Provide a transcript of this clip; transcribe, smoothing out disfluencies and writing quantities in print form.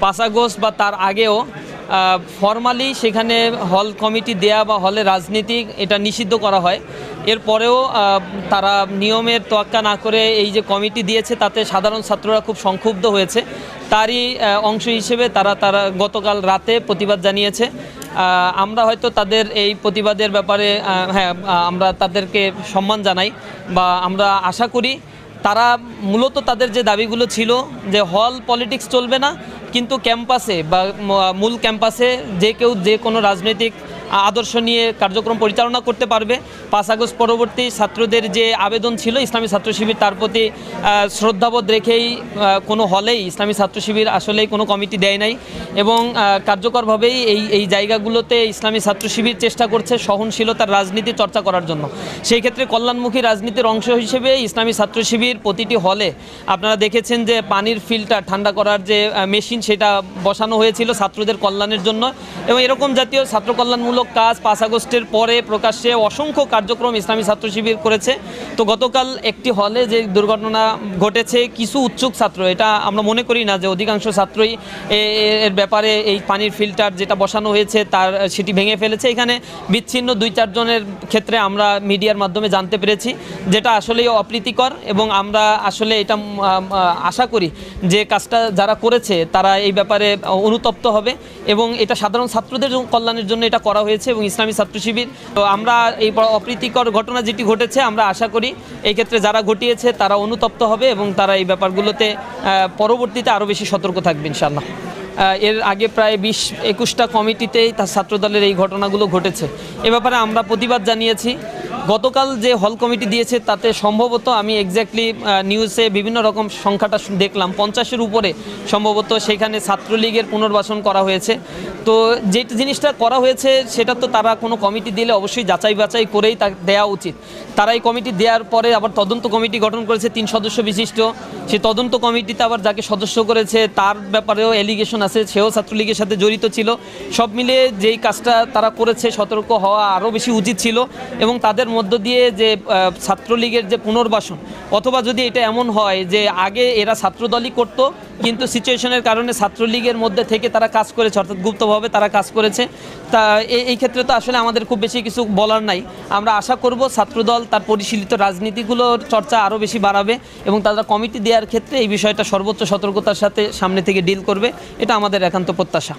5 August বা তার আগেও ফরমালি সেখানে হল কমিটি দেয়া বা হলে রাজনীতি এটা নিষিদ্ধ করা হয়। এরপরেও তারা নিয়মের তোয়াক্কা না করে এই যে কমিটি দিয়েছে তাতে সাধারণ ছাত্ররা খুব সংক্ষুব্ধ হয়েছে। তারই অংশ হিসেবে তারা গতকাল রাতে প্রতিবাদ জানিয়েছে। আমরা হয়তো তাদের এই প্রতিবাদের ব্যাপারে আমরা তাদেরকে সম্মান জানাই বা আমরা আশা করি তারা মূলত তাদের যে দাবিগুলো ছিল যে হল পলিটিক্স চলবে না, কিন্তু ক্যাম্পাসে বা মূল ক্যাম্পাসে যে কেউ যে কোনো রাজনৈতিক আদর্শ নিয়ে কার্যক্রম পরিচালনা করতে পারবে। 5 আগস্ট পরবর্তী ছাত্রদের যে আবেদন ছিল ইসলামী ছাত্র শিবির তার প্রতি শ্রদ্ধাবোধ রেখেই কোনো হলেই ইসলামী ছাত্র শিবির আসলেই কোনো কমিটি দেয় নাই এবং কার্যকরভাবেই এই জায়গাগুলোতে ইসলামী ছাত্র শিবির চেষ্টা করছে সহনশীলতার রাজনীতি চর্চা করার জন্য। সেই ক্ষেত্রে কল্যাণমুখী রাজনীতির অংশ হিসেবে ইসলামী ছাত্র শিবির প্রতিটি হলে আপনারা দেখেছেন যে পানির ফিল্টার ঠান্ডা করার যে মেশিন সেটা বসানো হয়েছিল ছাত্রদের কল্যাণের জন্য এবং এরকম জাতীয় ছাত্র কল্যাণমূলক কাজ 5 আগস্টের পরে প্রকাশ্যে অসংখ্য কার্যক্রম ইসলামী ছাত্র শিবির করেছে। তো গতকাল একটি হলে যে দুর্ঘটনা ঘটেছে কিছু উৎসুক ছাত্র, এটা আমরা মনে করি না যে অধিকাংশ ছাত্রই এর ব্যাপারে এই পানির ফিল্টার যেটা বসানো হয়েছে সেটি ভেঙে ফেলেছে। এখানে বিচ্ছিন্ন 2-4 জনের ক্ষেত্রে আমরা মিডিয়ার মাধ্যমে জানতে পেরেছি, যেটা আসলেই অপ্রীতিকর এবং আমরা আসলে এটা আশা করি যে কাজটা যারা করেছে তারা এই ব্যাপারে অনুতপ্ত হবে এবং এটা সাধারণ ছাত্রদের কল্যাণের জন্য এটা করা হয়েছে এবং ইসলামী ছাত্র শিবির। তো আমরা এই অপ্রীতিকর ঘটনা যেটি ঘটেছে আমরা আশা করি এই ক্ষেত্রে যারা ঘটিয়েছে তারা অনুতপ্ত হবে এবং তারা এই ব্যাপারগুলোতে পরবর্তীতে আরও বেশি সতর্ক থাকবে ইনশাআল্লাহ। এর আগে প্রায় 20-21টা কমিটিতেই তার ছাত্রদলের এই ঘটনাগুলো ঘটেছে। এ ব্যাপারে আমরা প্রতিবাদ জানিয়েছি। গতকাল যে হল কমিটি দিয়েছে তাতে সম্ভবত আমি এক্স্যাক্টলি নিউজে বিভিন্ন রকম সংখ্যাটা দেখলাম 50-এর উপরে সম্ভবত সেখানে ছাত্রলীগের পুনর্বাসন করা হয়েছে। তো যে জিনিসটা করা হয়েছে সেটা তো তারা কোনো কমিটি দিলে অবশ্যই যাচাই বাছাই করেই তা দেওয়া উচিত। তারা এই কমিটি দেওয়ার পরে আবার তদন্ত কমিটি গঠন করেছে 3 সদস্য বিশিষ্ট। সেই তদন্ত কমিটিতে আবার যাকে সদস্য করেছে তার ব্যাপারেও এলিগেশন আছে, সেও ছাত্রলীগের সাথে জড়িত ছিল। সব মিলিয়ে যেই কাজটা তারা করেছে সতর্ক হওয়া আরও বেশি উচিত ছিল এবং তাদের মধ্য দিয়ে যে ছাত্রলীগের যে পুনর্বাসন, অথবা যদি এটা এমন হয় যে আগে এরা ছাত্রদলই করত কিন্তু সিচুয়েশনের কারণে ছাত্রলীগের মধ্যে থেকে তারা কাজ করেছে, অর্থাৎ গুপ্তভাবে তারা কাজ করেছে, তা এই ক্ষেত্রে তো আসলে আমাদের খুব বেশি কিছু বলার নাই। আমরা আশা করব ছাত্রদল তার পরিশীলিত রাজনীতিগুলোর চর্চা আরও বেশি বাড়াবে এবং তারা কমিটি দেওয়ার ক্ষেত্রে এই বিষয়টা সর্বোচ্চ সতর্কতার সাথে সামনে থেকে ডিল করবে, এটা আমাদের একান্ত প্রত্যাশা।